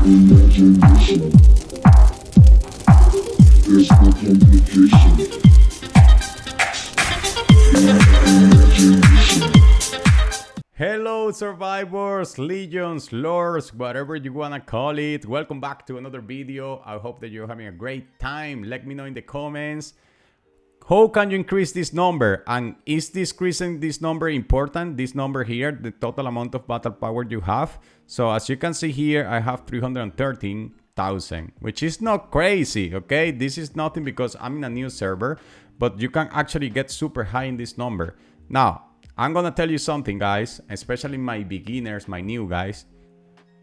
Imagination. There's no complication. Imagination. Hello, survivors, legions, lords, whatever you wanna call it. Welcome back to another video. I hope that you're having a great time. Let me know in the comments. How can you increase this number? And is this increasing this number important? This number here, the total amount of battle power you have. So as you can see here, I have 313,000, which is not crazy, okay? This is nothing because I'm in a new server, but you can actually get super high in this number. Now, I'm gonna tell you something, guys, especially my beginners, my new guys.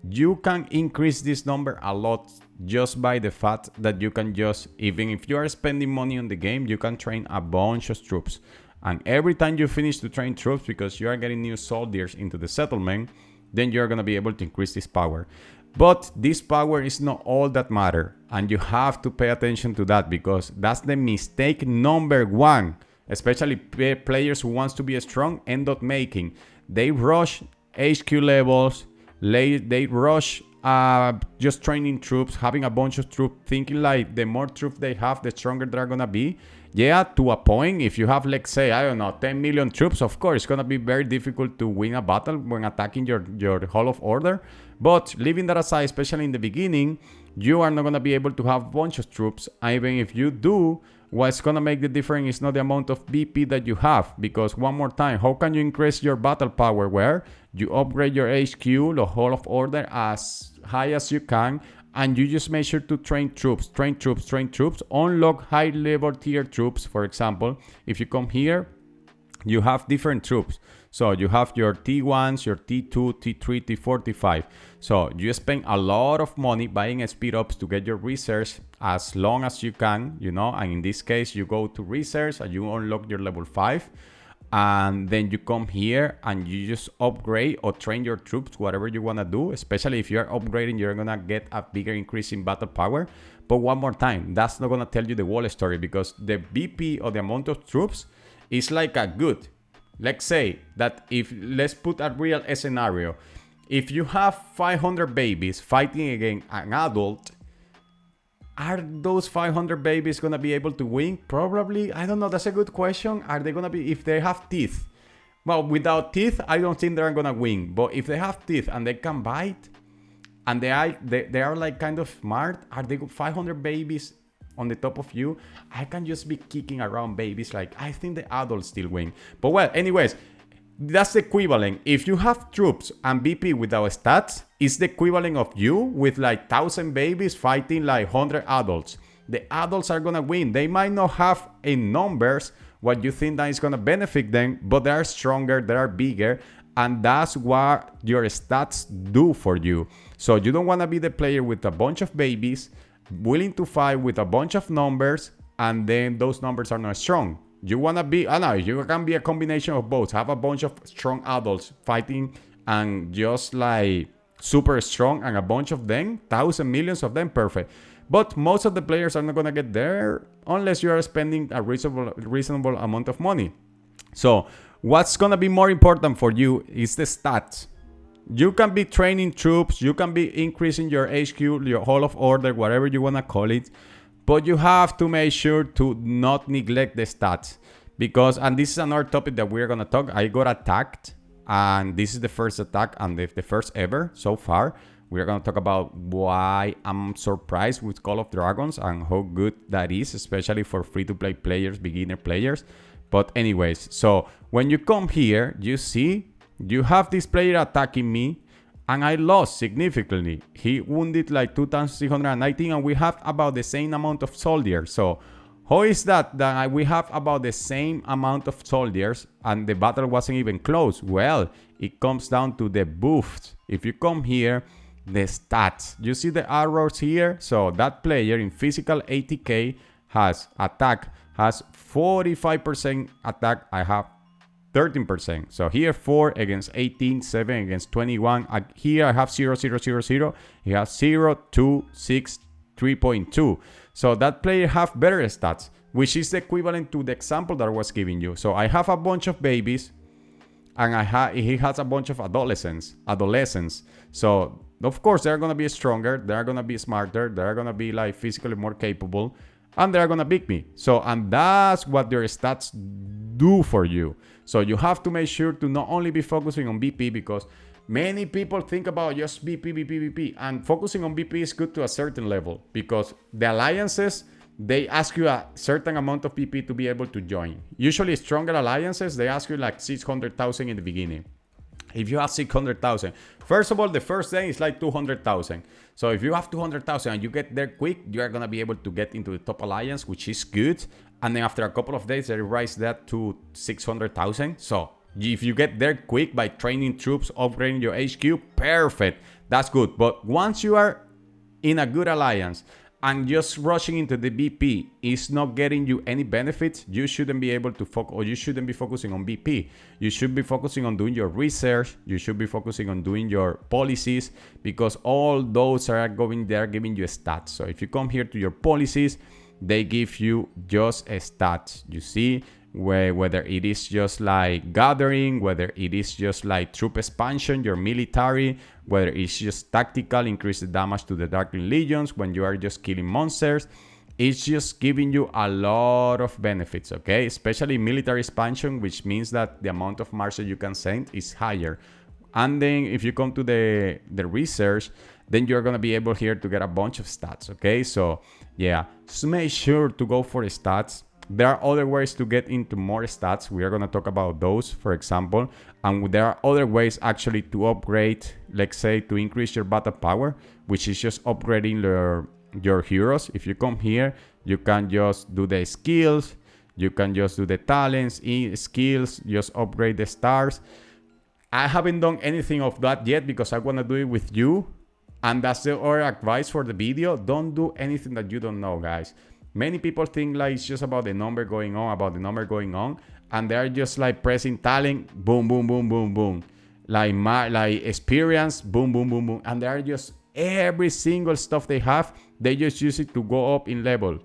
You can increase this number a lot just by the fact that you can just, even if you are spending money on the game, you can train a bunch of troops. And every time you finish to train troops, because you are getting new soldiers into the settlement, then you're gonna be able to increase this power. But this power is not all that matter, and you have to pay attention to that, because that's the mistake number one. Especially players who wants to be strong end up making. They rush HQ levels, they rush just training troops, having a bunch of troops, thinking like the more troops they have, the stronger they're gonna be. Yeah, to a point. If you have, let's say, I don't know, 10 million troops, of course, it's gonna be very difficult to win a battle when attacking your Hall of Order. But leaving that aside, especially in the beginning, you are not gonna be able to have a bunch of troops. Even if you do, what's gonna make the difference is not the amount of BP that you have, because one more time, how can you increase your battle power? Where you upgrade your HQ, the Hall of Order, as high as you can, and you just make sure to train troops, unlock high level tier troops. For example, if you come here, you have different troops. So you have your T1s, your T2, T3, T4, T5. So you spend a lot of money buying speed ups to get your research as long as you can, you know. And in this case, you go to research and you unlock your level 5. And then you come here and you just upgrade or train your troops, whatever you want to do. Especially if you're upgrading, you're going to get a bigger increase in battle power. But one more time, that's not going to tell you the whole story, because the BP or the amount of troops is like a good. Let's say that let's put a real scenario. If you have 500 babies fighting against an adult, are those 500 babies gonna be able to win? Probably. I don't know. That's a good question. Are they gonna be, if they have teeth? Well, without teeth, I don't think they're gonna win. But if they have teeth and they can bite, and they are like kind of smart, are they 500 babies on the top of you? I can just be kicking around babies. Like, I think the adults still win. But well, anyways, that's the equivalent. If you have troops and BP without stats, it's the equivalent of you with like 1,000 babies fighting like 100 adults. The adults are gonna win. They might not have in numbers what you think that is gonna benefit them, but they are stronger, they are bigger, and that's what your stats do for you. So you don't wanna be the player with a bunch of babies, willing to fight with a bunch of numbers, and then those numbers are not strong. You wanna be, I don't know, you can be a combination of both. Have a bunch of strong adults fighting and just like super strong, and a bunch of them, thousands, millions of them, perfect. But most of the players are not gonna get there unless you are spending a reasonable amount of money. So what's gonna be more important for you is the stats. You can be training troops, you can be increasing your HQ, your Hall of Order, whatever you wanna call it. But you have to make sure to not neglect the stats, because, and this is another topic that we're gonna talk. I got attacked, and this is the first attack and the first ever so far. We're gonna talk about why I'm surprised with Call of Dragons and how good that is, especially for free-to-play players, beginner players. But anyways, so when you come here, you see, you have this player attacking me, and I lost significantly. He wounded like 2,319, and we have about the same amount of soldiers. So how is that we have about the same amount of soldiers and the battle wasn't even close? Well, it comes down to the buffs. If you come here, the stats. You see the arrows here? So that player in physical 80k has 45% attack. I have 13%. So here 4 against 18, 7 against 21. Here I have 0, 0, 0, 0. He has 0, 2, 6, 3.2. So that player have better stats, which is equivalent to the example that I was giving you. So I have a bunch of babies, and he has a bunch of adolescents. So of course, they're gonna be stronger, they're gonna be smarter, they're gonna be like physically more capable, and they're gonna beat me. So, and that's what your stats do for you. So you have to make sure to not only be focusing on BP, because many people think about just BP, BP, BP, and focusing on BP is good to a certain level, because the alliances, they ask you a certain amount of BP to be able to join. Usually stronger alliances, they ask you like 600,000 in the beginning. If you have 600,000, first of all, the first day is like 200,000. So if you have 200,000 and you get there quick, you are going to be able to get into the top alliance, which is good. And then after a couple of days, they raise that to 600,000. So if you get there quick by training troops, upgrading your HQ, perfect. That's good. But once you are in a good alliance and just rushing into the BP is not getting you any benefits, you shouldn't be able to focus, or you shouldn't be focusing on BP. You should be focusing on doing your research. You should be focusing on doing your policies, because all those are giving you stats. So if you come here to your policies, they give you just stats. You see, whether it is just like gathering, whether it is just like troop expansion, your military, whether it's just tactical, increase the damage to the Darkling Legions when you are just killing monsters. It's just giving you a lot of benefits, okay? Especially military expansion, which means that the amount of marshals you can send is higher. And then if you come to the research, then you're going to be able here to get a bunch of stats, okay? So yeah, just make sure to go for the stats. There are other ways to get into more stats. We are going to talk about those, for example. And there are other ways actually to upgrade, let's say, to increase your battle power, which is just upgrading your heroes. If you come here, you can just do the skills. You can just do the talents, skills, just upgrade the stars. I haven't done anything of that yet because I want to do it with you. And that's the other advice for the video. Don't do anything that you don't know, guys. Many people think like it's just about the number going on, and they're just like pressing talent, boom, boom, boom, boom, boom. Like experience, boom, boom, boom, boom. And they're just every single stuff they have, they just use it to go up in level.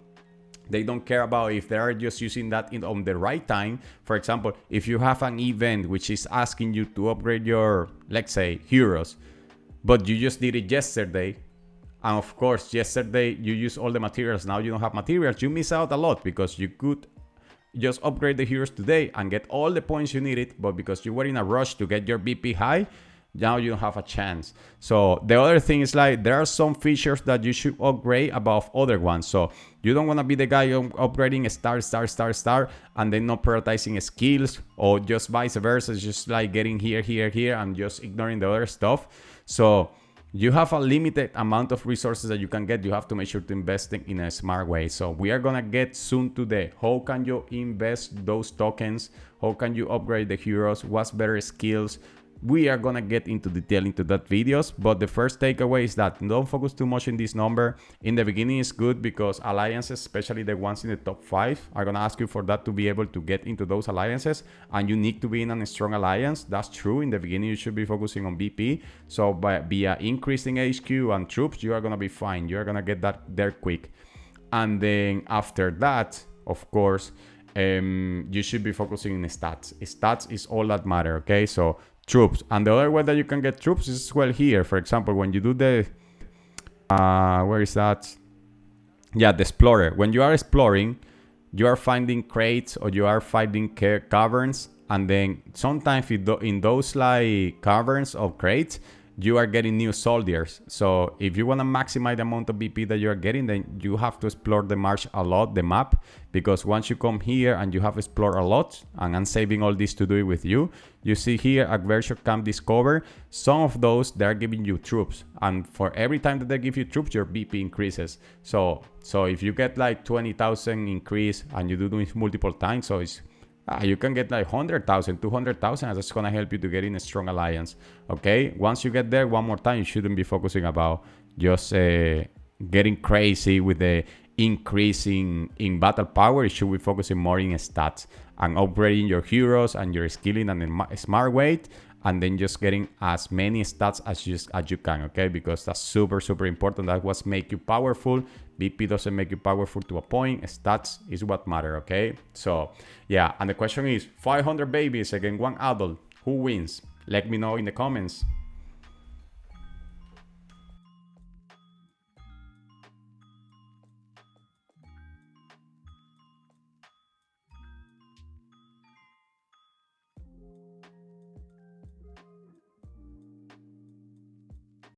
They don't care about if they are just using that on the right time. For example, if you have an event which is asking you to upgrade your, let's say, heroes, but you just did it yesterday, and of course, yesterday you used all the materials, now you don't have materials, you miss out a lot, because you could just upgrade the heroes today and get all the points you needed, but because you were in a rush to get your BP high, now you don't have a chance. So the other thing is like there are some features that you should upgrade above other ones. So you don't want to be the guy upgrading star and then not prioritizing skills, or just vice versa, just like getting here and just ignoring the other stuff. So you have a limited amount of resources that you can get. You have to make sure to invest in a smart way. So we are gonna get soon to the how can you invest those tokens, how can you upgrade the heroes, what's better skills. We are gonna get into detail into that videos, but the first takeaway is that don't focus too much in this number. In the beginning is good because alliances, especially the ones in the top 5, are gonna ask you for that to be able to get into those alliances, and you need to be in a strong alliance. That's true. In the beginning you should be via increasing HQ and troops, you are gonna be fine. You are gonna get that there quick. And then after that, of course, you should be focusing on stats. Stats is all that matter, okay? So troops. And the other way that you can get troops is as well here. For example, when you do the where is that? Yeah, the explorer. When you are exploring, you are finding crates or you are finding caverns, and then sometimes in those like caverns or crates, you are getting new soldiers. So if you want to maximize the amount of BP that you are getting, then you have to explore the marsh a lot, the map, because once you come here and you have explored a lot, and I'm saving all this to do it with you, you see here at Adventure Camp Discover, some of those they're giving you troops, and for every time that they give you troops, your BP increases. So if you get like 20,000 increase and you do this multiple times, so it's you can get like 100,000, 200,000, and that's gonna help you to get in a strong alliance. Okay, once you get there, one more time, you shouldn't be focusing about just getting crazy with the increasing in battle power. You should be focusing more in stats and upgrading your heroes and your skilling and a smart way, and then just getting as many stats as you can, okay? Because that's super important. That's what makes you powerful. BP doesn't make you powerful to a point. Stats is what matter, okay? So yeah, and the question is 500 babies against one adult, who wins? Let me know in the comments.